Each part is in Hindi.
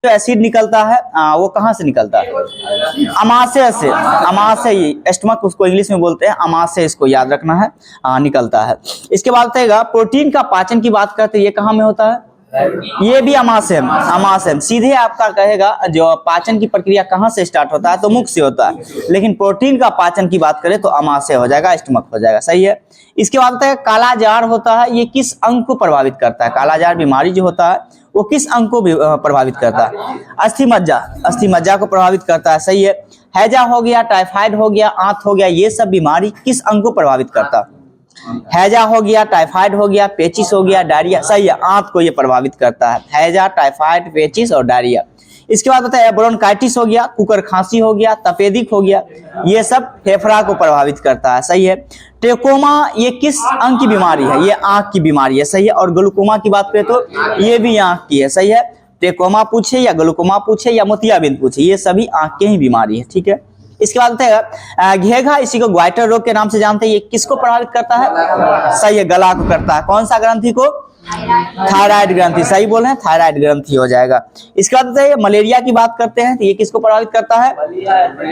जो एसिड निकलता है वो कहाँ से निकलता है? अमाशय से। अमाशय स्टमक उसको इंग्लिश में बोलते हैं, अमाशय, इसको याद रखना है, निकलता है। इसके बाद कहेगा प्रोटीन का पाचन की बात करते हैं, ये कहाँ में होता है? ये भी अमाशय। अमाशय सीधे आपका कहेगा जो पाचन की प्रक्रिया कहाँ से स्टार्ट होता है तो मुख से होता है, लेकिन प्रोटीन का पाचन की बात करें तो अमाशय हो जाएगा, स्टमक हो जाएगा। सही है। इसके बाद होता है कालाजार होता है, ये किस अंग को प्रभावित करता है? कालाजार बीमारी जो होता है वो किस अंग को प्रभावित करता है? अस्थि मज्जा। अस्थि मज्जा को प्रभावित करता है। सही है। हैजा हो गया, टाइफाइड हो गया, आंत हो गया, ये सब बीमारी किस अंग को प्रभावित करता है? हैजा हो गया, टाइफाइड हो गया, पेचिस हो गया, डायरिया। सही है, आंत को ये प्रभावित करता है। हैजा, टाइफाइड, पेचिस और डायरिया। इसके बाद होता है ब्रोंकाइटिस हो गया, कुकर खांसी हो गया, तपेदिक हो गया, ये सब फेफड़ा को प्रभावित करता है। सही है। ट्रेकोमा ये किस अंग की बीमारी है? ये आंख की बीमारी है। सही है। और ग्लूकोमा की बात करें तो ये भी आंख की है। सही है। ट्रेकोमा पूछे या ग्लूकोमा पूछे या मोतियाबिंद पूछे, ये सभी आंख की ही बीमारी है। ठीक है। इसके बाद होता है घेघा, इसी को ग्वाइटर रोग के नाम से जानते हैं। ये किसको प्रभावित करता है? सही है, गला को करता है। कौन सा ग्रंथि को? थायराइड ग्रंथि। सही बोल रहे हैं, थायराइड ग्रंथि हो जाएगा। इसके बाद होता है मलेरिया की बात करते हैं तो ये किसको प्रभावित करता है?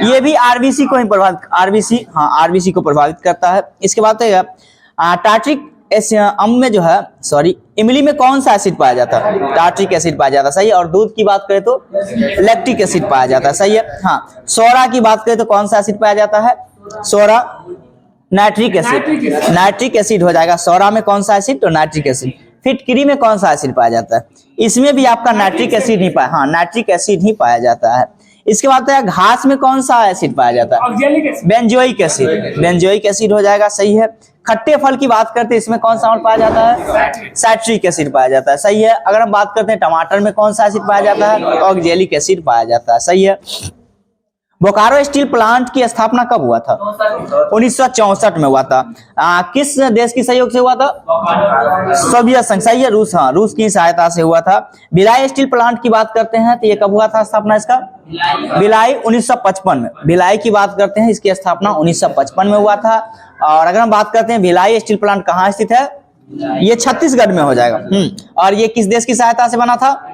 ये भी आरबीसी को ही प्रभावित, आरबीसी, हाँ आरबीसी को प्रभावित करता है। इसके बाद है टार्ट्रिक अम्ल में जो है, सॉरी, इमली में कौन सा एसिड पाया जाता है? टार्ट्रिक एसिड पाया जाता है। सही है। और दूध की बात करें तो लैक्टिक एसिड पाया जाता है। सही है। हाँ, सोडा की बात करें तो कौन सा एसिड पाया जाता है? Soda, nitric acid. Nitric acid हो जाएगा। सोडा में कौन सा एसिड? तो नाइट्रिक एसिड। फिटकरी में कौन सा एसिड पाया जाता है? इसमें भी आपका नाइट्रिक एसिड ही पाया, हाँ नाइट्रिक एसिड ही पाया जाता है। इसके बाद है घास में कौन सा एसिड पाया जाता है? Benzoic acid. बेंजोइक एसिड हो जाएगा। सही है। खट्टे फल की बात करते हैं, इसमें कौन सा अम्ल पाया जाता है? साइट्रिक एसिड पाया जाता है। सही है। अगर हम बात करते हैं टमाटर में कौन सा एसिड पाया जाता है? ऑक्जेलिक एसिड पाया जाता है। सही है। बोकारो स्टील प्लांट की स्थापना कब हुआ था? 1964 में हुआ था। किस देश की सहयोग से हुआ था? सोवियत संघ। सही है। रूस, हाँ रूस की सहायता से हुआ था। भिलाई स्टील प्लांट की बात करते हैं तो ये कब हुआ था स्थापना इसका? भिलाई 1955 में। भिलाई की बात करते हैं, इसकी स्थापना 1955 में हुआ था। और अगर हम बात करते हैं भिलाई स्टील प्लांट कहाँ स्थित है? ये छत्तीसगढ़ में हो जाएगा। और ये किस देश की सहायता से बना था?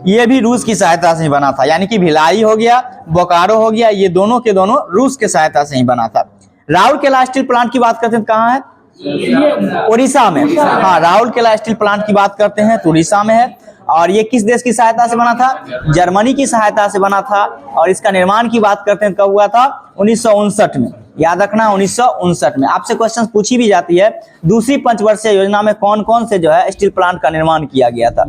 ये भी रूस की सहायता से ही बना था। यानी कि भिलाई हो गया, बोकारो हो गया, ये दोनों के दोनों रूस के सहायता से ही बना था। राउरकेला स्टील प्लांट की बात करते हैं कहाँ है? उड़ीसा में। हाँ, राउरकेला स्टील प्लांट की बात करते हैं तो उड़ीसा में है। और ये किस देश की सहायता से बना था? जर्मनी की सहायता से बना था। और इसका निर्माण की बात करते हैं कब हुआ था? 1959 में। याद रखना 1959 में। आपसे क्वेश्चन पूछी भी जाती है दूसरी पंचवर्षीय योजना में कौन कौन से जो है स्टील प्लांट का निर्माण किया गया था।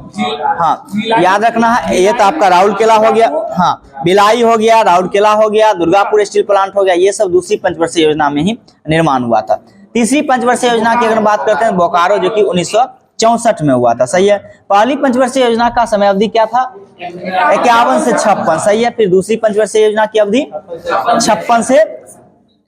हाँ, याद रखना है। ये तो आपका राउरकेला हो गया, हाँ भिलाई हो गया, राउरकेला हो गया, दुर्गापुर स्टील प्लांट हो गया, ये सब दूसरी पंचवर्षीय योजना में ही निर्माण हुआ था। तीसरी पंचवर्षीय योजना की अगर बात करते हैं बोकारो, जो कि 1964 में हुआ था। सही है। पहली पंचवर्षीय योजना का समय अवधि क्या था? 51 से 56। सही है। फिर दूसरी पंचवर्षीय योजना की अवधि 56 से,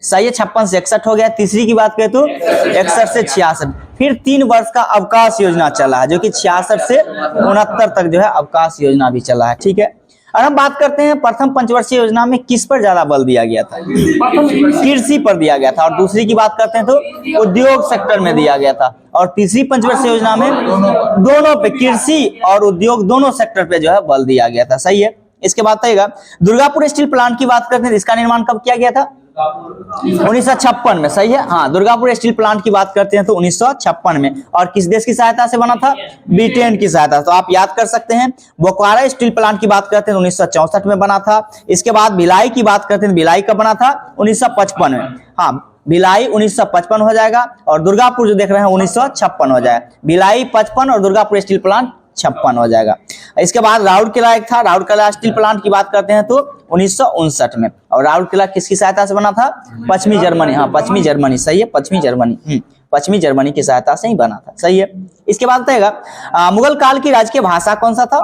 सही है, 56 से 61 हो गया। तीसरी की बात करें तो 61 से 66। फिर 3 वर्ष का अवकाश योजना चला है, जो कि 66 से 69 तक जो है अवकाश योजना भी चला है। ठीक है। और हम बात करते हैं प्रथम पंचवर्षीय योजना में किस पर ज्यादा बल दिया गया था? कृषि पर दिया गया था। और दूसरी की बात करते हैं तो उद्योग सेक्टर में दिया गया था। और तीसरी पंचवर्षीय योजना में दोनों पे, कृषि और उद्योग दोनों सेक्टर पे जो है बल दिया गया था। सही है। इसके बाद आएगा दुर्गापुर स्टील प्लांट की बात करते हैं, इसका निर्माण कब किया गया था? 1956 में। सही है। हाँ, दुर्गापुर स्टील प्लांट की बात करते हैं तो 1956 में। और किस देश की सहायता से बना था? ब्रिटेन की सहायता। तो आप याद कर सकते हैं। बोकारो स्टील प्लांट की बात करते हैं 1964 में बना था। इसके बाद भिलाई की बात करते हैं, भिलाई कब बना था? 1955 में। हाँ, भिलाई 1955 हो जाएगा। और दुर्गापुर जो देख रहे हैं 1956 हो जाएगा। भिलाई 55 और दुर्गापुर स्टील प्लांट 56 हो जाएगा। इसके बाद राउरकेला एक था, राउरकेला स्टील प्लांट की बात करते हैं तो 1959 में। और राउरकेला किसकी सहायता से बना था? पश्चिमी जर्मनी, हाँ पश्चिमी जर्मनी। सही है। पश्चिमी जर्मनी, पश्चिमी जर्मनी की सहायता से ही बना था। सही है। इसके बाद बताएगा मुगल काल की राजकीय भाषा कौन सा था?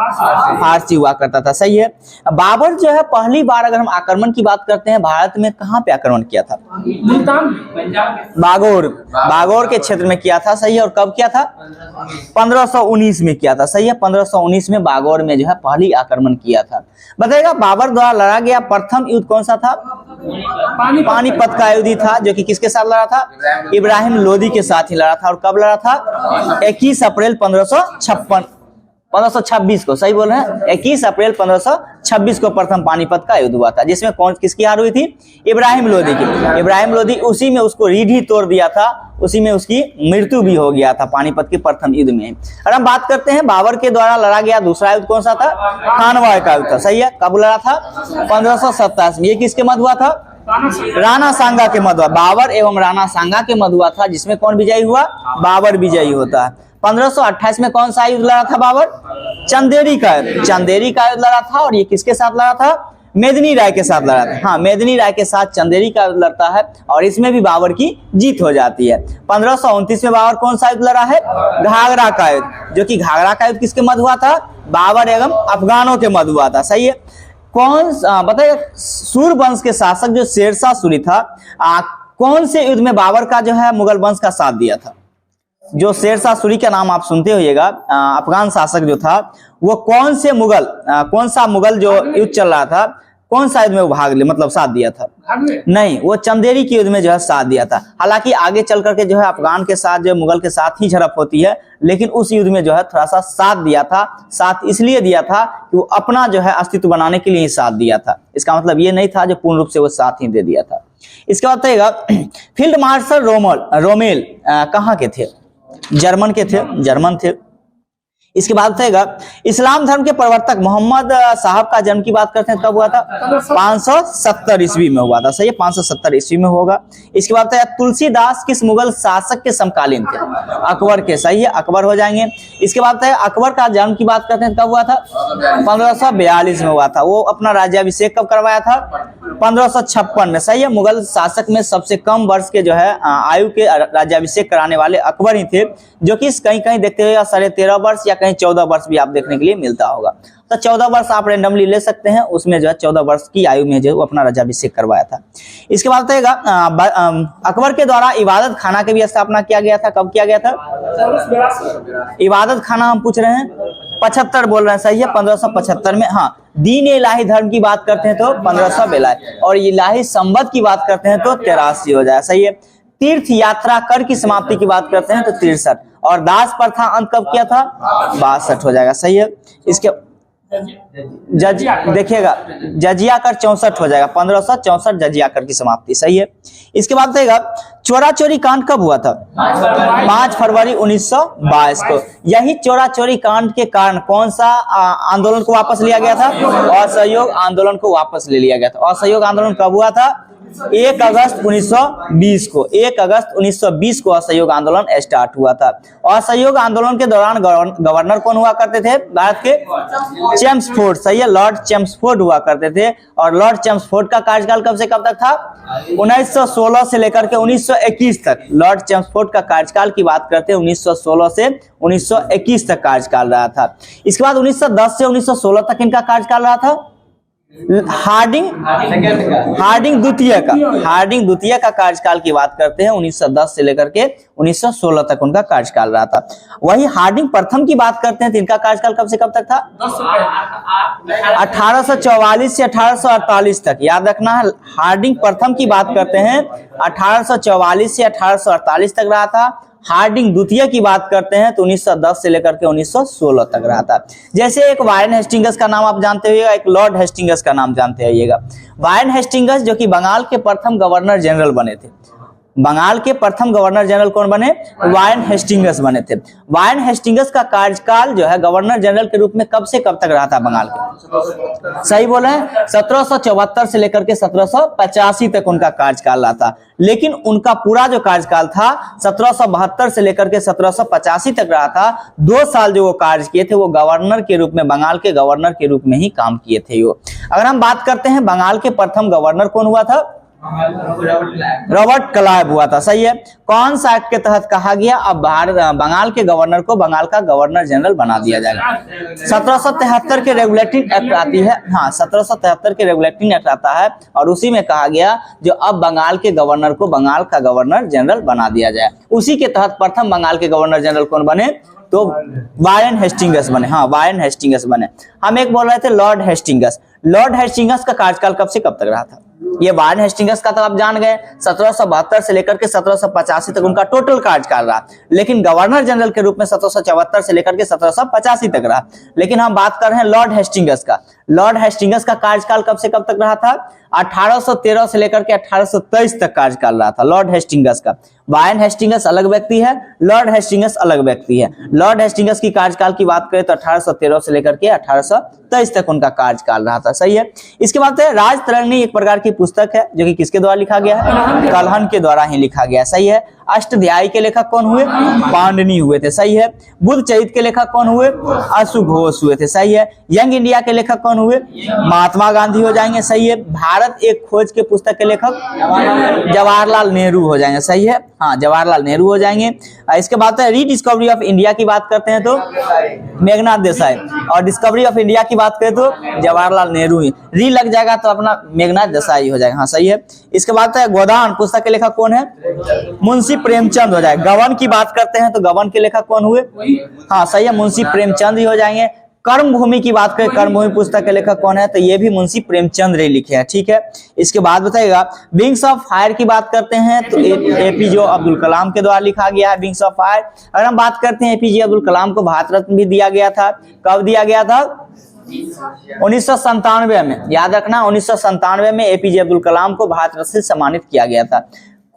फारसी हुआ करता था। सही है। बाबर जो है पहली बार अगर हम आक्रमण की बात करते हैं भारत में कहाँ पे आक्रमण किया था? बागोर, बागोर के क्षेत्र में किया था। सही है। और कब किया था? 1519 में किया था। सही है। 1519 में बागोर में जो है पहली आक्रमण किया था। बताएगा बाबर द्वारा लड़ा गया प्रथम युद्ध कौन सा था? पानीपत का युद्ध था, जो कि किसके साथ लड़ा था? इब्राहिम लोदी के साथ ही लड़ा था। और कब लड़ा था? 21 अप्रैल 1556 1526 को, सही बोल रहे हैं, 21 अप्रैल 1526 को प्रथम पानीपत का युद्ध हुआ था, जिसमें कौन किसकी हार हुई थी? इब्राहिम लोदी की। इब्राहिम लोदी, उसी में उसको रीढ़ ही तोड़ दिया था, उसी में उसकी मृत्यु भी हो गया था पानीपत के प्रथम युद्ध में। और हम बात करते हैं बाबर के द्वारा लड़ा गया दूसरा युद्ध कौन सा था? खानवा का युद्ध था, सही है। कब लड़ा था? 1527 में। ये किसके मध्य हुआ था? राणा सांगा के मध्य। बाबर एवं राणा सांगा के मध्य हुआ था, जिसमें कौन विजयी हुआ? बाबर विजयी होता है। 1528 में कौन सा युद्ध लड़ा था बाबर? चंदेरी का युद्ध। चंदेरी का युद्ध लड़ा था, और ये किसके साथ लड़ा था? मेदिनी राय के साथ लड़ा था। हाँ, मेदिनी राय के साथ चंदेरी का युद्ध लड़ता है, और इसमें भी बाबर की जीत हो जाती है। 1529 में बाबर कौन सा युद्ध लड़ा है? घाघरा का युद्ध, जो कि घाघरा का युद्ध किसके मध्य हुआ था? बाबर एवं अफगानों के मध्य हुआ था, सही है। बताइए, सूरवंश के शासक जो शेरशाह सूरी था, कौन से युद्ध में बाबर का जो है मुगल वंश का साथ दिया था? जो शेरशाह सूरी का नाम आप सुनते होइएगा, अफगान शासक जो था, वो कौन सा मुगल जो युद्ध चल रहा था, कौन सा युद्ध में वो भाग ले मतलब साथ दिया था? नहीं, वो चंदेरी के युद्ध में जो है साथ दिया था। हालांकि आगे चल करके जो है अफगान के साथ जो मुगल के साथ ही झड़प होती है, लेकिन उस युद्ध में जो है थोड़ा सा साथ दिया था। साथ इसलिए दिया था कि वो अपना जो है अस्तित्व बनाने के लिए ही साथ दिया था। इसका मतलब ये नहीं था जो पूर्ण रूप से वो साथ ही दे दिया था। इसके बाद बताइएगा, फील्ड मार्शल रोमेल कहाँ के थे? जर्मन के थे, जर्मन थे। इसके बाद बताइएगा, इस्लाम धर्म के प्रवर्तक मोहम्मद साहब का जन्म की बात करते हैं, कब हुआ था? 570 ईस्वी में हुआ था, सही है, 570 ईस्वी में होगा। इसके बाद बताइए, तुलसीदास किस मुगल शासक के समकालीन थे? अकबर के, सही है, अकबर हो जाएंगे। इसके बाद बताइए, अकबर का जन्म की बात करते हैं, कब हुआ था? 1542 में हुआ था। वो अपना राज्याभिषेक कब करवाया था? 1556 में, सही है। मुगल शासक में सबसे कम वर्ष के जो है आयु के राज्याभिषेक कराने वाले अकबर ही थे, जो कि कहीं कहीं देखते हुए 13.5 वर्ष या कहीं 14 वर्ष भी आप देखने के लिए मिलता होगा। तो 14 वर्ष आप रेंडमली ले सकते हैं, उसमें जो है 14 वर्ष की आयु में जो अपना राज्याभिषेक करवाया था। इसके बाद बताइएगा, अकबर के द्वारा इबादत खाना की भी स्थापना किया गया था, कब किया गया था? इबादत खाना हम पूछ रहे हैं, 75 बोल रहे हैं, सही है, 1575 में। हाँ, दीन इलाही धर्म की बात करते हैं तो 1542, और इलाही संवत की बात करते हैं तो 83 हो जाए, सही है। तीर्थ यात्रा कर की समाप्ति की बात करते हैं तो 63, और दास प्रथा अंत कब किया था? 62 हो जाएगा, सही है। इसके देखिएगा, जजिया कर 64 हो जाएगा, 1564 जजिया कर की समाप्ति, सही है। इसके बाद बताइएगा, चोरा चोरी कांड कब हुआ था? 5 फरवरी 1922 को। यही चोरा चोरी कांड के कारण कौन सा आंदोलन को वापस लिया गया था? असहयोग आंदोलन को वापस ले लिया गया था। असहयोग आंदोलन कब हुआ था? 1 अगस्त 1920 को। 1 अगस्त 1920 को असहयोग आंदोलन स्टार्ट हुआ था। असहयोग आंदोलन के दौरान गवर्नर कौन हुआ करते थे भारत के? चेम्सफोर्ड, सही है, लॉर्ड चेम्सफोर्ड हुआ करते थे। और लॉर्ड चेम्सफोर्ड का कार्यकाल कब से कब तक था? 1916 से लेकर के 1921 तक। लॉर्ड चेम्सफोर्ड का कार्यकाल की बात करते हैं 1916 से 1921 तक कार्यकाल रहा था। इसके बाद 1910 से 1916 तक इनका कार्यकाल रहा था। हार्डिंग द्वितीय का कार्यकाल की बात करते हैं 1910 से लेकर के 1916 तक उनका कार्यकाल रहा था। वही हार्डिंग प्रथम की बात करते हैं तो इनका कार्यकाल कब से कब तक था? 1844 से 1848 तक। याद रखना है, हार्डिंग प्रथम की बात करते हैं 1844 से 1848 तक रहा था। हार्डिंग द्वितीय की बात करते हैं तो 1910 से लेकर के 1916 तक रहा था। जैसे एक वारेन हेस्टिंग्स का नाम आप जानते होइएगा, एक लॉर्ड हेस्टिंग्स का नाम जानते होइएगा। वारेन हेस्टिंग्स जो कि बंगाल के प्रथम गवर्नर जनरल बने थे। बंगाल के प्रथम गवर्नर जनरल कौन बने? वारेन हेस्टिंग्स बने थे। वारेन हेस्टिंग्स का कार्यकाल जो है गवर्नर जनरल के रूप में कब से कब तक रहा था बंगाल के? सही बोले हैं, 1774 से लेकर के 1785 तक उनका कार्यकाल रहा था। लेकिन उनका पूरा जो कार्यकाल था 1772 से लेकर के 1785 तक रहा था। 2 साल जो वो कार्य किए थे वो गवर्नर के रूप में, बंगाल के गवर्नर के रूप में ही काम किए थे वो। अगर हम बात करते हैं बंगाल के प्रथम गवर्नर कौन हुआ था? रॉबर्ट क्लाइव हुआ था, सही है। कौन सा एक्ट के तहत कहा गया अब बंगाल के गवर्नर को बंगाल का गवर्नर जनरल बना दिया जाएगा? 1773 के रेगुलेटिंग एक्ट आती है। हाँ, 1773 के रेगुलेटिंग एक्ट आता है और उसी में कहा गया जो अब बंगाल के गवर्नर को बंगाल का गवर्नर जनरल बना दिया जाए। उसी के तहत प्रथम बंगाल के गवर्नर जनरल कौन बने? तो वारेन हेस्टिंग्स बने। हाँ, वारेन हेस्टिंग्स बने। हम एक बोल रहे थे लॉर्ड हेस्टिंग्स। लॉर्ड हेस्टिंग्स का कार्यकाल कब से कब तक रहा था? ये वारेन हेस्टिंग्स का तो आप जान गए 1772 से लेकर के 1785 तक उनका टोटल कार्यकाल रहा, लेकिन गवर्नर जनरल के रूप में 1774 से लेकर के 1785 तक रहा। लेकिन हम बात कर रहे हैं लॉर्ड हेस्टिंग्स का। लॉर्ड हेस्टिंग्स का कार्यकाल कब से कब तक रहा था? 1813 से लेकर के 1823 तक कार्यकाल रहा था लॉर्ड हेस्टिंग्स का। वारेन हेस्टिंग्स अलग व्यक्ति है, लॉर्ड हेस्टिंग्स अलग व्यक्ति है। लॉर्ड हेस्टिंग्स की कार्यकाल की बात करें तो 1813 से लेकर के 1823 तक उनका कार्यकाल रहा था। सही है। इसके बाद राजतरंगिणी एक प्रकार की पुस्तक है जो कि किसके द्वारा लिखा गया है? कलहन के द्वारा ही लिखा गया। सही है। अष्टध्यायी के लेखक कौन हुए? पाणिनि हुए थे। सही है। बुद्ध चरित के लेखक कौन हुए? अशुघोष हुए थे। सही है। यंग इंडिया के लेखक कौन हुए? महात्मा गांधी हो जाएंगे। सही है। भारत एक खोज के पुस्तक के लेखक जवाहरलाल नेहरू हो जाएंगे। सही है। हाँ, जवाहरलाल नेहरू हो जाएंगे। इसके बाद रीडिस्कवरी ऑफ इंडिया की बात करते हैं तो मेघनाथ देसाई, और डिस्कवरी ऑफ इंडिया की बात करें तो जवाहरलाल नेहरू ही। री लग जाएगा तो अपना मेघनाथ देसाई हो जाएगा। हाँ, सही है। इसके बाद गोदान पुस्तक के लेखक कौन है? मुंशी प्रेमचंद हो जाएगा। गबन की बात करते हैं तो गबन के लेखक कौन हुए? हाँ, सही है, मुंशी प्रेमचंद ही हो जाएंगे। कर्मभूमि की बात करें, कर्मभूमि पुस्तक के लेखक कौन है? तो ये भी मुंशी प्रेमचंद रे लिखे हैं। ठीक है। इसके बाद बताइएगा विंग्स ऑफ फायर की बात करते हैं तो एपीजे अब्दुल कलाम के द्वारा लिखा गया है विंग्स ऑफ फायर। अगर हम बात करते हैं एपीजे अब्दुल कलाम को भारत रत्न भी दिया गया था। कब दिया गया था? 1997 में। याद रखना, 1997 में एपीजे अब्दुल कलाम को भारत रत्न से सम्मानित किया गया था।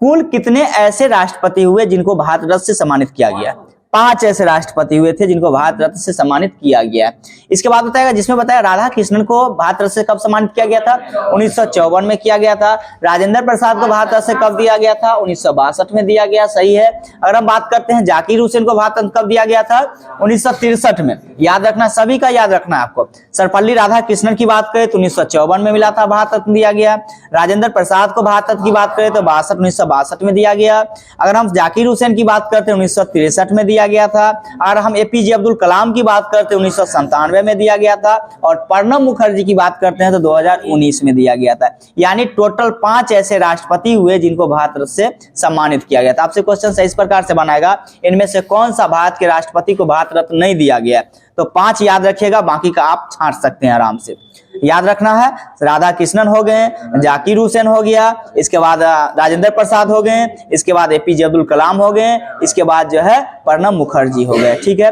कुल कितने ऐसे राष्ट्रपति हुए जिनको भारत रत्न से सम्मानित किया गया? 5 ऐसे राष्ट्रपति हुए थे जिनको भारत रत्न से सम्मानित किया गया। इसके बाद बताएगा जिसमें बताया राधा कृष्णन को भारत रत्न से कब सम्मानित किया गया था? 1954 में किया गया था। राजेंद्र प्रसाद को भारत रत्न से कब दिया गया था? 1962 में दिया गया। सही है। अगर हम बात करते हैं जाकिर हुसैन को भारत रत्न कब दिया गया था? 1963 में। याद रखना, सभी का याद रखना आपको। सर्वपल्ली राधाकृष्णन की बात करें तो 1954 में मिला था, भारत रत्न दिया गया। राजेंद्र प्रसाद को भारत रत्न की बात करें तो 1962 में दिया गया। अगर हम जाकिर हुसैन की बात करते हैं 1963 में दिया गया था। और हम एपीजे अब्दुल कलाम की बात करते हैं 1997 में दिया गया था। और प्रणब मुखर्जी की बात करते हैं तो 2019 में दिया गया था। यानी टोटल 5 ऐसे राष्ट्रपति हुए जिनको भारत रत्न से सम्मानित किया गया था। आपसे क्वेश्चन इस प्रकार से बनाएगा, इनमें से कौन सा भारत के राष्ट्रपति को भारत रत्न नहीं दिया गया? तो 5 याद रखिएगा, बाकी का आप छांट सकते हैं आराम से। याद रखना है, राधा कृष्णन हो गए, जाकिर हुसैन हो गया, इसके बाद राजेंद्र प्रसाद हो गए, इसके बाद एपीजे अब्दुल कलाम हो गए, इसके बाद जो है प्रणब मुखर्जी हो गए। ठीक है।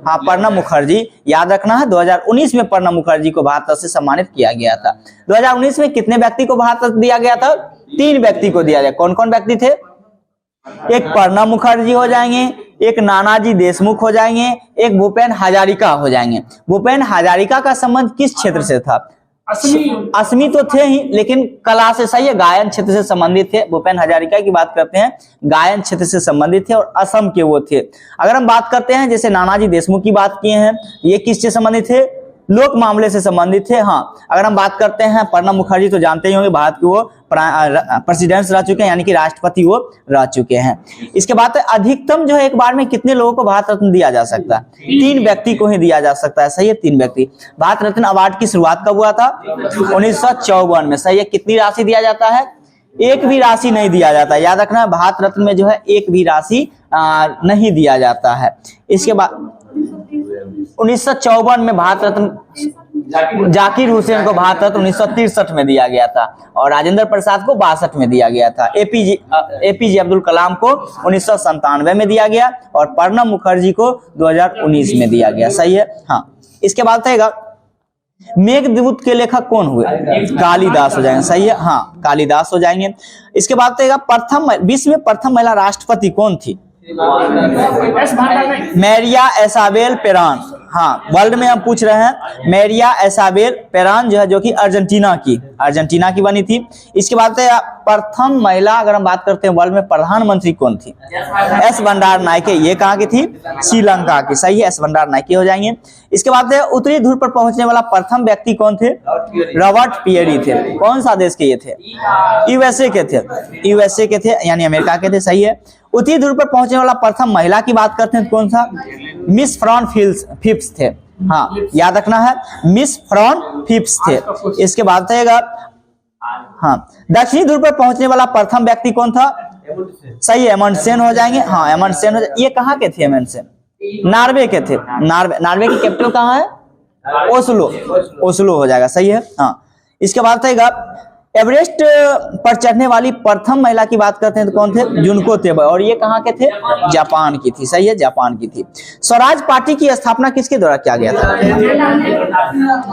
हाँ, प्रणब मुखर्जी याद रखना है। 2019 में प्रणब मुखर्जी को भारत रत्न से सम्मानित किया गया था। 2019 में कितने व्यक्ति को भारत रत्न दिया गया था? 3 व्यक्ति को दिया गया। कौन कौन व्यक्ति थे? एक प्रणब मुखर्जी हो जाएंगे, एक नानाजी देशमुख हो जाएंगे, एक भूपेन हजारिका हो जाएंगे। भूपेन हजारिका का संबंध किस क्षेत्र से था? असमी तो थे ही, लेकिन कला से। सही है, गायन क्षेत्र से संबंधित थे। भूपेन हजारिका की बात करते हैं, गायन क्षेत्र से संबंधित थे और असम के वो थे। अगर हम बात करते हैं जैसे नानाजी देशमुख की बात किए हैं, ये किससे संबंधित थे? लोक मामले से संबंधित थे। हाँ, अगर हम बात करते हैं प्रणब मुखर्जी तो जानते ही होंगे, भारत के वो प्रेसिडेंट रह चुके हैं, यानी कि राष्ट्रपति वो रह चुके हैं। इसके बाद अधिकतम जो है एक बार में कितने लोगों को भारत रत्न दिया जा सकता है? 3 व्यक्ति को ही दिया जा सकता है। सही है, 3 व्यक्ति। भारत रत्न अवार्ड की शुरुआत कब हुआ था? 1954 में। सही है। कितनी राशि दिया जाता है? एक भी राशि नहीं दिया जाता। याद रखना, भारत रत्न में जो है एक भी राशि नहीं दिया जाता है। इसके बाद 1954 में भारत रत्न जाकिर हुसैन को भारत रत्न 1963 में दिया गया था और राजेंद्र प्रसाद को 62 में दिया गया था। एपीजे अब्दुल कलाम को 1997 में दिया गया और प्रणब मुखर्जी को 2019 में दिया गया। सही है। हाँ, इसके बाद आएगा मेघदूत के लेखक कौन हुए? कालिदास हो जाएंगे। सही है। हाँ, कालिदास हो जाएंगे। इसके बाद आएगा विश्व में प्रथम महिला राष्ट्रपति कौन थी? मैरिया इसाबेल पेरान। हाँ, वर्ल्ड में हम पूछ रहे हैं। मैरिया इसाबेल पेरान जो है, जो कि अर्जेंटीना की बनी थी। इसके बाद प्रथम महिला अगर हम बात करते हैं वर्ल्ड में प्रधानमंत्री कौन थी? S Bandaranaike. ये कहाँ की थी? श्रीलंका की। सही है, एस बंडार नायके हो जाएंगे। इसके बाद उत्तरी ध्रुव पर पहुंचने वाला प्रथम व्यक्ति कौन थे? रॉबर्ट पियरी थे। कौन सा देश के ये थे? यूएसए के थे, यानी अमेरिका के थे। सही है। उत्तरी ध्रुव पर पहुंचने वाला प्रथम महिला की बात करते हैं तो कौन सा? मिस फ्रॉन फिप्स थे। हाँ, याद रखना है, मिस फ्रॉन फिप्स थे। इसके बाद रहेगा, हाँ, दक्षिणी ध्रुव पर पहुंचने वाला प्रथम व्यक्ति कौन था? सही है, एमंडसेन हो जाएंगे। हाँ, एमंडसेन हो जाएंगे। ये कहाँ के थे? एमंडसेन नॉर्वे के थे। नॉर्वे की कैपिटल कहाँ है? ओस्लो हो जाएगा। सही है। हाँ, इसके बाद रहेगा एवरेस्ट पर चढ़ने वाली प्रथम महिला की बात करते हैं तो कौन थे? जुनको तेबे, और ये कहाँ के थे? जापान की थी। सही है, जापान की थी। स्वराज पार्टी की स्थापना किसके द्वारा किया गया था?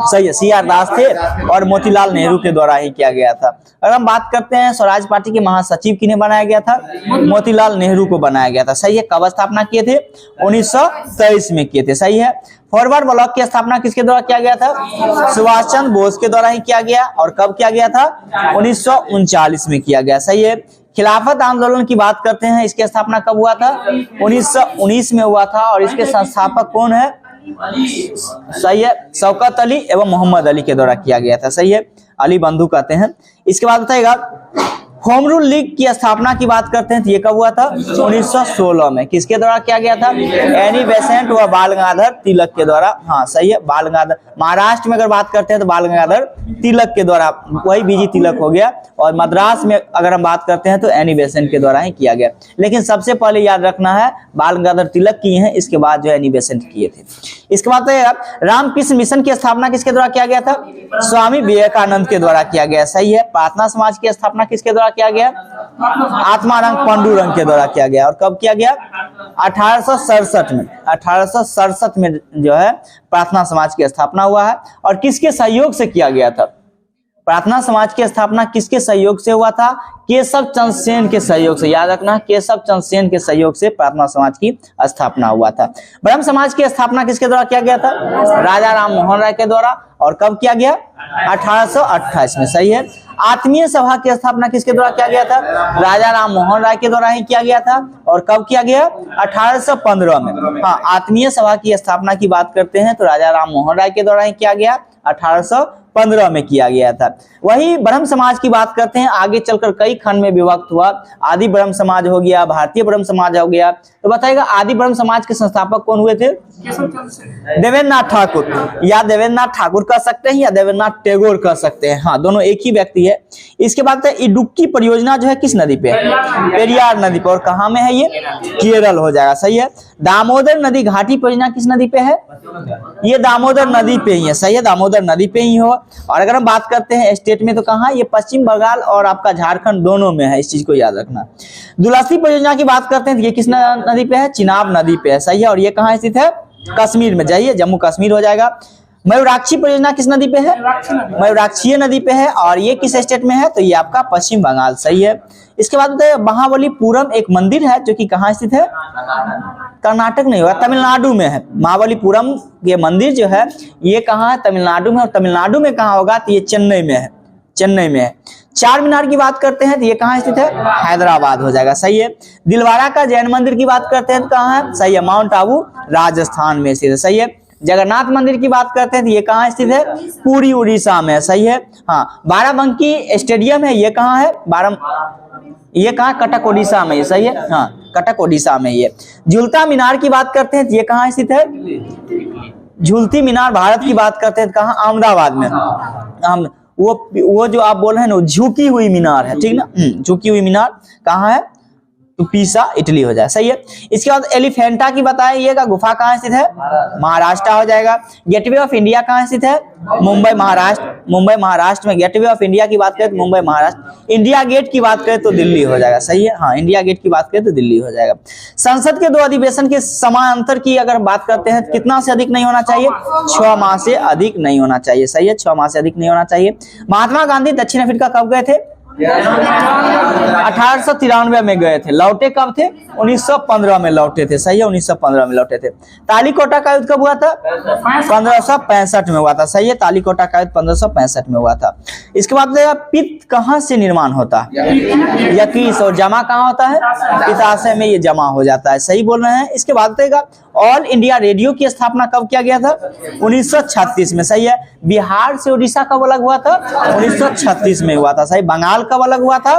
सही है, सी आर दास थे और मोतीलाल नेहरू के द्वारा ही किया गया था। अगर हम बात करते हैं स्वराज पार्टी के महासचिव किन्हें बनाया गया था? मोतीलाल नेहरू को बनाया गया था। सही है, कब स्थापना किए थे? 1923 में किए थे। सही है। फॉरवर्ड ब्लॉक की स्थापना किसके द्वारा किया गया था? सुभाष चंद्र बोस के द्वारा ही किया गया, और कब किया गया था? 1939 में किया गया। सही है। खिलाफत आंदोलन की बात करते हैं, इसकी स्थापना कब हुआ था? 1919 में हुआ था, और इसके संस्थापक कौन है? सही है, शौकत अली एवं मोहम्मद अली के द्वारा किया गया था। सही है, अली बंधु कहते हैं। इसके बाद बताएगा होम रूल लीग की स्थापना की बात करते हैं तो ये कब हुआ था? 1916 में। किसके द्वारा किया गया था? एनी बेसेंट व बाल गंगाधर तिलक के द्वारा। हाँ सही है, बाल गंगाधर। महाराष्ट्र में अगर बात करते हैं तो बाल गंगाधर तिलक के द्वारा, वही बीजी तिलक हो गया। और मद्रास में अगर हम बात करते हैं तो एनी बेसेंट के द्वारा ही किया गया। लेकिन सबसे पहले याद रखना है बाल गंगाधर तिलक किए हैं, इसके बाद जो एनी बेसेंट किए थे। इसके बाद रामकृष्ण मिशन की स्थापना किसके द्वारा किया गया था? स्वामी विवेकानंद के द्वारा किया गया। सही है। प्रार्थना समाज की स्थापना किसके द्वारा किया गया? आत्मारंग पांडुरंग के द्वारा किया गया। और कब किया गया? 1867 में। 1867 में जो है प्रार्थना समाज की स्थापना हुआ है। और किसके सहयोग से किया गया था? प्रार्थना समाज की स्थापना किसके सहयोग से हुआ था? केशव चंद्र सेन के सहयोग से। याद रखना, केशव चंद्र सेन के सहयोग से प्रार्थना समाज की स्थापना हुआ था। ब्रह्म समाज की स्थापना किसके द्वारा किया गया था? राजा राम मोहन राय के द्वारा। और कब किया गया? 1828 में। सही है। आत्मीय सभा की स्थापना किसके द्वारा किया गया था? राजा राम मोहन राय के द्वारा ही किया गया था। और कब किया गया? 1815 में। हाँ, आत्मीय सभा की स्थापना की बात करते हैं तो राजा राम मोहन राय के द्वारा ही किया गया, 1815 में किया गया था। वही ब्रह्म समाज की बात करते हैं, आगे चलकर कई खंड में विभक्त हुआ। आदि ब्रह्म समाज हो गया, भारतीय ब्रह्म समाज हो गया। तो बताइएगा आदि ब्रह्म समाज के संस्थापक कौन हुए थे? देवेंद्रनाथ ठाकुर। या देवेंद्रनाथ ठाकुर कह सकते हैं या देवेंद्रनाथ टैगोर कह सकते हैं। हाँ, दोनों एक ही व्यक्ति है। इसके बाद इडुक्की परियोजना जो है किस नदी पे है? पेरियार नदी पे। और कहाँ में है ये? केरल हो जाएगा। सही है। दामोदर नदी घाटी परियोजना किस नदी पे है? ये दामोदर नदी पे ही है। सही है, दामोदर नदी पे ही हो। और अगर हम बात करते हैं स्टेट में तो कहाँ? ये पश्चिम बंगाल और आपका झारखंड दोनों में है, इस चीज को याद रखना। दुलासी परियोजना की बात करते हैं तो ये किस नदी पे है? चिनाब नदी पे है। सही है। और ये कहाँ स्थित है? कश्मीर में। जाइए, जम्मू कश्मीर हो जाएगा। मयूराक्षी परियोजना किस नदी पे है? मयूराक्षी नदी पे है। और ये किस स्टेट में है? तो ये आपका पश्चिम बंगाल। सही है। इसके बाद महाबलीपुरम एक मंदिर है जो कि कहाँ स्थित है? कर्नाटक नहीं होगा, तमिलनाडु में है। महाबलीपुरम ये मंदिर जो है ये कहाँ है? तमिलनाडु में। और तमिलनाडु में कहाँ होगा? तो ये चेन्नई में है। चेन्नई में है। चार मीनार की बात करते हैं तो ये कहाँ स्थित है? हैदराबाद हो जाएगा। सही है। दिलवाड़ा का जैन मंदिर की बात करते हैं तो कहाँ है? सही है, माउंट आबू राजस्थान में स्थित है। सही है। जगन्नाथ मंदिर की बात करते हैं तो ये कहाँ स्थित है? पुरी उड़ीसा में। सही है। हाँ, बाराबंकी स्टेडियम है, ये कहाँ है? ये कहाँ? कटक उड़ीसा में। सही है। हाँ, कटक उड़ीसा में। ये झूलता मीनार की बात करते हैं तो ये कहाँ स्थित है? झूलती मीनार भारत की बात करते हैं तो कहाँ? अहमदाबाद में। वो जो आप बोल रहे हैं ना, झुकी हुई मीनार है, ठीक ना? झुकी हुई मीनार कहाँ है? तो पीसा इटली हो जाए। सही है। इसके बाद एलिफेंटा की बताइएगा, गुफा कहाँ स्थित है? महाराष्ट्र हो जाएगा। गेटवे ऑफ इंडिया कहाँ स्थित है? मुंबई महाराष्ट्र। मुंबई महाराष्ट्र में। गेटवे ऑफ इंडिया की बात करें तो मुंबई महाराष्ट्र। इंडिया गेट की बात करें तो दिल्ली हो जाएगा। सही है। हाँ, इंडिया गेट की बात करें तो दिल्ली हो जाएगा। संसद के दो अधिवेशन के समांतर की अगर बात करते हैं तो कितना से अधिक नहीं होना चाहिए? 6 माह से अधिक नहीं होना चाहिए। सही है, 6 माह से अधिक नहीं होना चाहिए। महात्मा गांधी दक्षिण अफ्रीका कब गए थे? 1893 में गए थे। लौटे कब थे? 1915 में लौटे थे। सही है, 1915 में लौटे थे। तालीकोटा का युद्ध कब हुआ था? 1565 में हुआ था। सही है, तालीकोटा का युद्ध 1565 में हुआ था। इसके बाद पित्त कहाँ से निर्माण होता है? यकृत। और जमा कहाँ होता है? पित्ताशय में ये जमा हो जाता है। सही बोल रहे हैं। इसके बाद ऑल इंडिया रेडियो की स्थापना कब किया गया था? 1936 में। सही है। बिहार से उड़ीसा कब अलग हुआ था? 1936 में हुआ था। सही। बंगाल कब अलग हुआ था?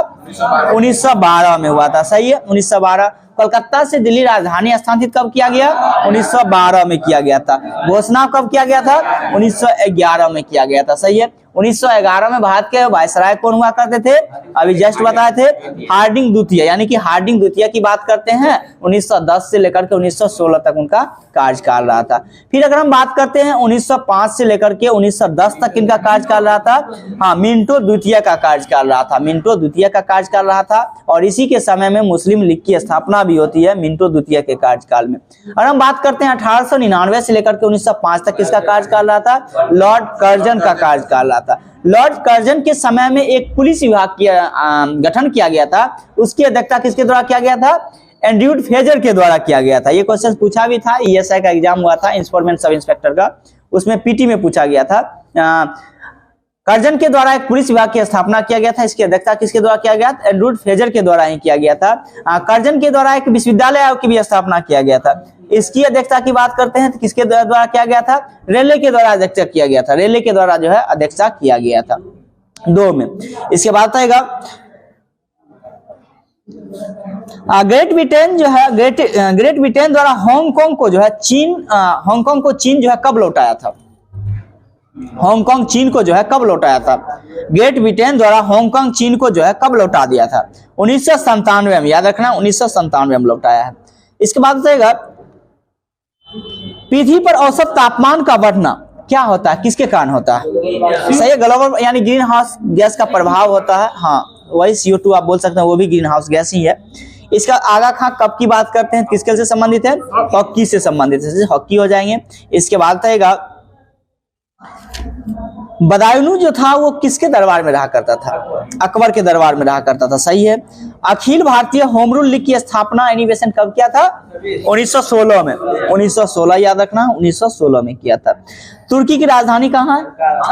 1912 में हुआ था। सही है, 1912। कोलकाता से दिल्ली राजधानी स्थानांतरित कब किया गया? 1912 में किया गया था। घोषणा कब किया गया था? 1911 में किया गया था। सही है। 1911 में भारत के वायसराय कौन हुआ करते थे, अभी जस्ट बताए थे, हार्डिंग द्वितीय, यानी कि हार्डिंग द्वितीय की बात करते हैं 1910 से लेकर के 1916 तक उनका कार्यकाल रहा था। फिर अगर हम बात करते हैं 1905 से लेकर के 1910 तक इनका कार्यकाल रहा था, हाँ मिंटो द्वितीय का कार्यकाल रहा था, मिंटो द्वितीय का कार्यकाल रहा था। और इसी के समय में मुस्लिम लीग की स्थापना भी होती है मिंटो द्वितीय के कार्यकाल में। और हम बात करते हैं 1899 से लेकर के 1905 तक किसका कार्यकाल रहा था, लॉर्ड कर्जन का कार्यकाल रहा था। लॉर्ड कर्जन के समय में एक पुलिस विभाग की गठन किया गया था, उसकी अध्यक्षता किसके द्वारा किया गया था, एंड्रयू फ्रेजर के द्वारा किया गया था। ये क्वेश्चन पूछा भी था, ईएसआई का एग्जाम हुआ था इंस्पेक्टर सब इंस्पेक्टर का, उसमें पीटी में पूछा गया था। कर्जन के द्वारा एक पुलिस विभाग की स्थापना किया गया था, इसकी अध्यक्षता किसके द्वारा किया गया था, एंड्रयू फ्रेजर के द्वारा ही किया गया था। कर्जन के द्वारा एक विश्वविद्यालय आयोग की भी स्थापना किया गया था, इसकी अध्यक्षता की बात करते हैं तो किसके द्वारा किया गया था, रेले के द्वारा अध्यक्षता किया गया था, रेले के द्वारा जो है अध्यक्षता किया गया था 2 में। इसके बाद आएगा ग्रेट ब्रिटेन जो है, ग्रेट ब्रिटेन द्वारा हांगकांग को जो है हांगकांग को चीन जो है कब लौटाया था, हांगकांग चीन को जो है कब लौटाया था, ग्रेट ब्रिटेन द्वारा हांगकांग चीन को जो है कब लौटा दिया था, 1997 में, याद रखना 1997 में लौटाया है। इसके बाद आएगा पृथ्वी पर औसत तापमान का बढ़ना क्या होता है, किसके कारण होता है, सही है, ग्लोबल यानी ग्रीन हाउस गैस का प्रभाव होता है, हाँ वही CO2 आप बोल सकते हैं, वो भी ग्रीन हाउस गैस ही है। इसका आगा खां कब की बात करते हैं, किसके से संबंधित है, हॉकी से संबंधित है, हॉकी हो जाएंगे। इसके बाद आएगा बदायूं जो था वो किसके दरबार में रहा करता था, अकबर के दरबार में रहा करता था, सही है। Akhil Bharatiya home rule league की स्थापना एनिवेशन कब किया था, 1916 में, 1916 याद रखना, 1916 में किया था। तुर्की की राजधानी कहाँ है,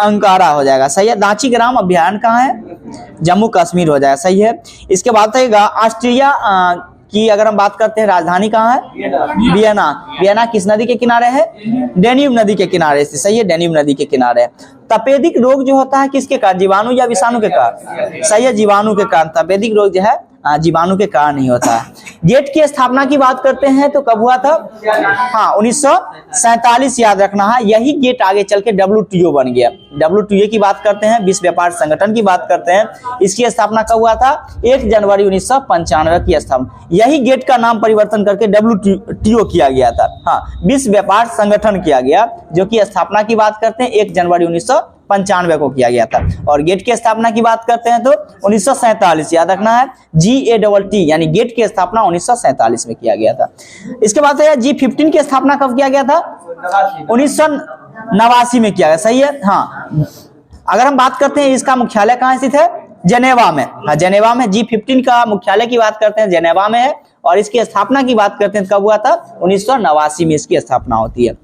अंकारा हो जाएगा, सही है। दाची ग्राम अभ्यारण्य कहाँ है, जम्मू कश्मीर हो जाएगा, सही है। इसके बाद आएगा ऑस्ट्रिया की अगर हम बात करते हैं राजधानी कहाँ है, वियना, वियना किस नदी के किनारे है, डेन्यूब नदी के किनारे से, सही है, डेन्यूब नदी के किनारे है। तपेदिक रोग जो होता है किसके कारण, जीवाणु या विषाणु के कारण, सही है, जीवाणु के कारण, तपेदिक रोग जो है जीवाणु के कारण ही होता है। गेट की स्थापना की बात करते हैं तो कब हुआ था, हाँ 1947 याद रखना है, यही गेट आगे चल के WTO बन गया। WTO की बात करते हैं, विश्व व्यापार संगठन की बात करते हैं, इसकी स्थापना कब हुआ था, 1 जनवरी 1995 की स्थापना, यही गेट का नाम परिवर्तन करके WTO किया गया था, हाँ विश्व व्यापार संगठन किया गया, जो की स्थापना की बात करते हैं 1 जनवरी 1995 को किया गया था। और गेट की स्थापना की बात करते हैं तो 1947 याद रखना है, GATT यानी गेट की स्थापना 1947 में किया गया था। इसके बाद G15 की स्थापना कब किया गया था, 1989 में किया गया, सही है, हाँ। अगर हम बात करते हैं इसका मुख्यालय कहाँ स्थित है, जेनेवा में, हाँ जेनेवा में। G15 का मुख्यालय की बात करते हैं जेनेवा में है, और इसकी स्थापना की बात करते हैं कब हुआ था, 1989 में इसकी स्थापना होती है।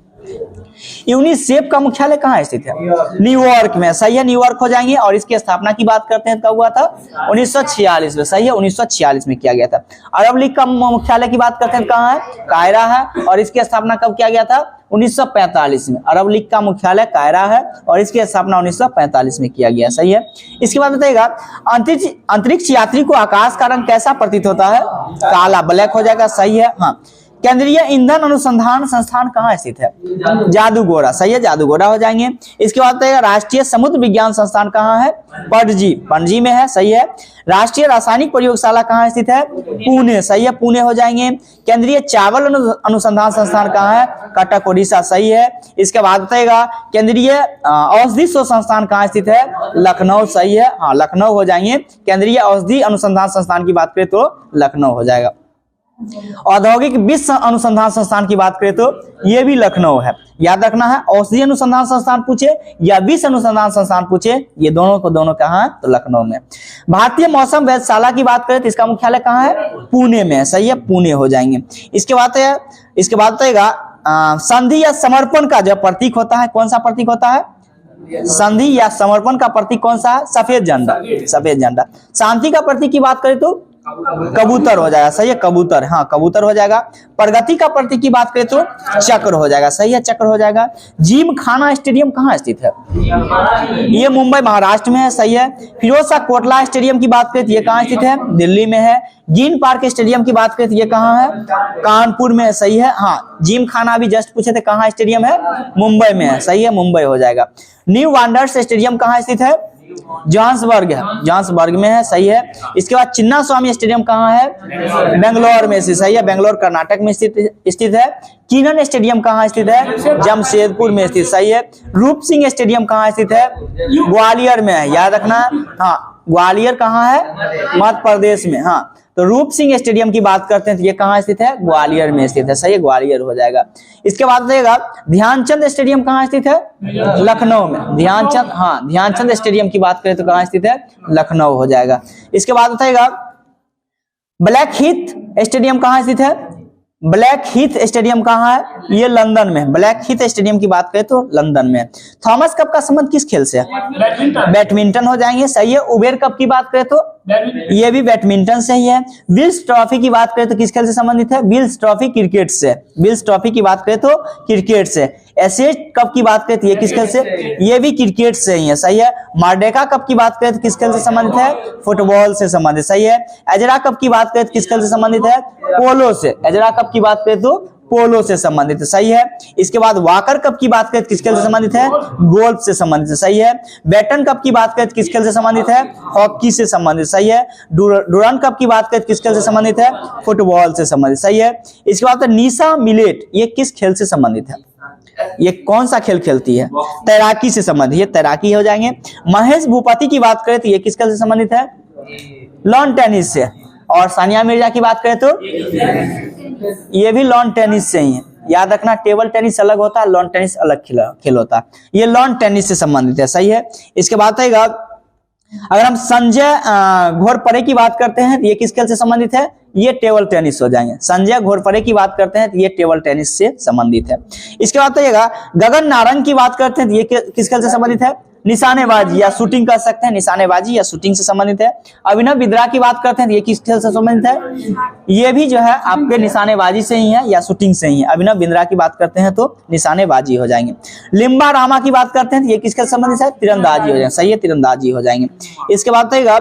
यूनिसेफ का मुख्यालय कहाँ स्थित है, न्यूयॉर्क में, सही है, न्यूयॉर्क हो जाएंगे। और इसकी स्थापना की बात करते हैं कब हुआ था, 1946 में, सही है, 1946 में किया गया था। अरब लीग का मुख्यालय की बात करते हैं कहाँ है, कायरा है, और इसकी स्थापना कब किया गया था, 1945 में। अरब लीग का मुख्यालय कायरा है और इसकी स्थापना 1945 में किया गया, सही है। इसके बाद बताइएगा अंतरिक्ष यात्री को आकाश का रंग कैसा प्रतीत होता है, काला, ब्लैक हो जाएगा, सही है, हाँ। केंद्रीय ईंधन अनुसंधान संस्थान कहाँ स्थित है, जादूगोड़ा, सही है, जादूगोड़ा हो जाएंगे। इसके बाद राष्ट्रीय समुद्र विज्ञान संस्थान कहाँ है, पणजी में है, सही है। राष्ट्रीय रासायनिक प्रयोगशाला कहाँ स्थित है, पुणे, सही है, पुणे हो जाएंगे। केंद्रीय चावल अनुसंधान संस्थान कहाँ है, कटक, ओडिशा, सही है। इसके बाद बताएगा केंद्रीय औषधि शोध संस्थान कहाँ स्थित है, लखनऊ, सही है, हाँ लखनऊ हो जाएंगे। केंद्रीय औषधि अनुसंधान संस्थान की बात करें तो लखनऊ हो जाएगा। औद्योगिक विश्व अनुसंधान संस्थान की बात करें तो ये भी लखनऊ है, याद रखना है। औषधि अनुसंधान संस्थान पूछे या विश्व अनुसंधान संस्थान पूछे, ये दोनों को दोनों कहाँ है, तो लखनऊ में। भारतीय मौसम वेधशाला की बात करें तो इसका मुख्यालय कहाँ है, पुणे में, सही है, पुणे हो जाएंगे। इसके बाद बताएगा संधि या समर्पण का जो प्रतीक होता है, कौन सा प्रतीक होता है, संधि या समर्पण का प्रतीक कौन सा है, सफेद झंडा, सफेद झंडा। शांति का प्रतीक की बात करें तो कबूतर हो जाएगा, सही है, कबूतर, हाँ कबूतर हो जाएगा। प्रगति का प्रतीक की बात करें तो चक्र हो जाएगा, सही है, चक्र हो जाएगा। जिम खाना स्टेडियम कहाँ स्थित है? ये मुंबई महाराष्ट्र में है, सही है। फिरोज शाह कोटला स्टेडियम की बात करें तो ये कहाँ स्थित है? दिल्ली में है। ग्रीन पार्क स्टेडियम की बात करें तो ये कहाँ है? कानपुर में है, सही है। हाँ, जिम खाना अभी जस्ट पूछे थे कहाँ स्टेडियम है? मुंबई में है, सही है, मुंबई हो जाएगा। न्यू वांडर्स स्टेडियम कहाँ स्थित है? जोहान्सबर्ग है, जोहान्सबर्ग में है, सही है। इसके बाद चिन्ना स्वामी स्टेडियम कहाँ है? बेंगलोर में स्थित, सही है, बेंगलोर कर्नाटक में स्थित है। कीनन स्टेडियम कहाँ स्थित है? जमशेदपुर में स्थित, सही है। रूप सिंह स्टेडियम कहाँ स्थित है? ग्वालियर में है, याद रखना। हाँ, ग्वालियर कहाँ है? मध्य प्रदेश में। हाँ, तो रूप सिंह स्टेडियम की बात करते हैं तो ये कहाँ स्थित है? ग्वालियर में स्थित है, सही है, ग्वालियर हो जाएगा। इसके बाद रहेगा ध्यानचंद स्टेडियम कहाँ स्थित है? लखनऊ में। ध्यानचंद, हाँ, ध्यानचंद स्टेडियम की बात करें तो कहाँ स्थित है? लखनऊ हो जाएगा। इसके बाद बताएगा ब्लैक हीथ स्टेडियम कहाँ स्थित है? ब्लैक हीथ स्टेडियम कहाँ है? ये लंदन में। ब्लैक हीथ स्टेडियम की बात करें तो लंदन में। थॉमस कप का संबंध किस खेल से है? बैडमिंटन हो जाएंगे, सही है। उबेर कप की बात करें तो ये भी बैडमिंटन से ही है। विल्स ट्रॉफी की बात करें तो किस खेल से संबंधित है? विल्स ट्रॉफी क्रिकेट से। विल्स ट्रॉफी की बात करें तो क्रिकेट से। एशियन कप की बात करें तो ये किस खेल से? ये भी क्रिकेट से ही है, सही है। मार्डेका कप की बात करें तो किस खेल से संबंधित है? फुटबॉल से संबंधित, सही है। एजरा कप की बात करें तो किस खेल से संबंधित है? पोलो से। एजरा कप की बात करें तो पोलो से संबंधित है, सही है। इसके बाद वाकर कप की बात करें तो किस खेल से संबंधित है? गोल्फ से संबंधित है, सही है। बैटन कप की बात करें तो किस खेल से संबंधित है? हॉकी से संबंधित, सही है। डुरान कप की बात करें तो किस खेल से संबंधित है? फुटबॉल से संबंधित, सही है। इसके बाद निशा मिलेट, ये किस खेल से संबंधित है? ये कौन सा खेल खेलती है? तैराकी से संबंधित, ये तैराकी हो जाएंगे। महेश भूपति की बात करें तो ये किस खेल से संबंधित है? लॉन टेनिस से। और सानिया मिर्जा की बात करें तो ये भी लॉन टेनिस से ही है, याद रखना। टेबल टेनिस अलग होता है, लॉन टेनिस अलग खेल होता है। ये लॉन टेनिस से संबंधित है, सही है। इसके बाद आएगा अगर हम संजय घोरपड़े की बात करते हैं तो ये किस खेल से संबंधित है? ये टेबल टेनिस हो जाएंगे। संजय घोरपड़े की बात करते हैं तो ये टेबल टेनिस से संबंधित है। इसके बाद आइएगा गगन नारंग की बात करते हैं तो ये किस खेल से संबंधित है? निशानेबाजी या शूटिंग कर सकते हैं, निशानेबाजी या शूटिंग से संबंधित है। अभिनव बिंद्रा की बात करते हैं तो ये किस खेल से संबंधित है? ये भी जो है आपके निशानेबाजी से ही है या शूटिंग से ही है। अभिनव बिंद्रा की बात करते हैं तो निशानेबाजी हो जाएंगे। लिम्बा रामा की बात करते हैं तो ये किस खेल से संबंधित है? तीरंदाजी हो जाएंगे, सही है, तीरंदाजी हो जाएंगे। इसके बाद आएगा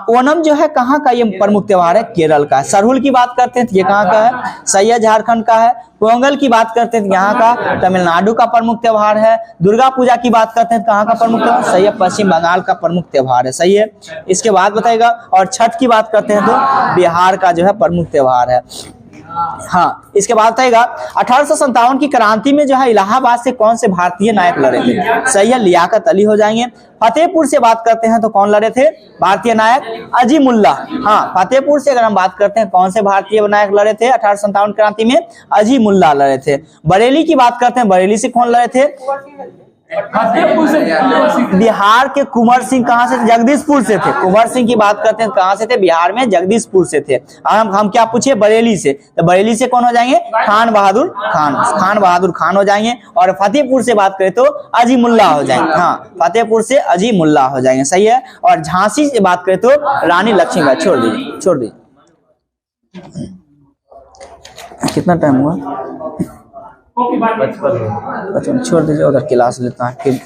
ओणम जो है कहाँ का ये प्रमुख त्योहार है? केरल का। सरहुल की बात करते हैं तो ये कहाँ का है? सही है, झारखंड का है। पोंगल की बात करते हैं तो यहाँ का तमिलनाडु का प्रमुख त्योहार है। दुर्गा पूजा की बात करते हैं तो कहाँ का प्रमुख त्योहार? सही है, पश्चिम बंगाल का प्रमुख त्योहार है, सही है। इसके बाद बताएगा और छठ की बात करते हैं तो बिहार का जो है प्रमुख त्योहार है। हाँ, इसके बाद बताएगा 1857 की क्रांति में जो है इलाहाबाद से कौन से भारतीय नायक लड़े थे? सही है, लियाकत अली हो जाएंगे। फतेहपुर से बात करते हैं तो कौन लड़े थे? भारतीय नायक अजीमुल्ला। हाँ, फतेहपुर से अगर हम बात करते हैं कौन से भारतीय नायक लड़े थे 1857 क्रांति में? अजीमुल्ला लड़े थे। बरेली की बात करते हैं, बरेली से कौन लड़े थे? बिहार के कुंवर सिंह कहाँ से? जगदीशपुर से थे। कुंवर सिंह की बात करते हैं कहाँ से थे? बिहार में जगदीशपुर से थे। हम क्या पूछे? बरेली से, तो बरेली से कौन हो जाएंगे? खान बहादुर खान, खान बहादुर खान हो जाएंगे। और फतेहपुर से बात करें तो अजीमुल्ला हो जाएंगे। हाँ, फतेहपुर से अजीमुल्ला हो जाएंगे, सही है। और झांसी से बात करें तो रानी लक्ष्मीबाई। छोड़ दीजिए, छोड़ दीजिए। कितना टाइम हुआ? 55। छोड़ दीजिए, उधर क्लास लेता है फिर।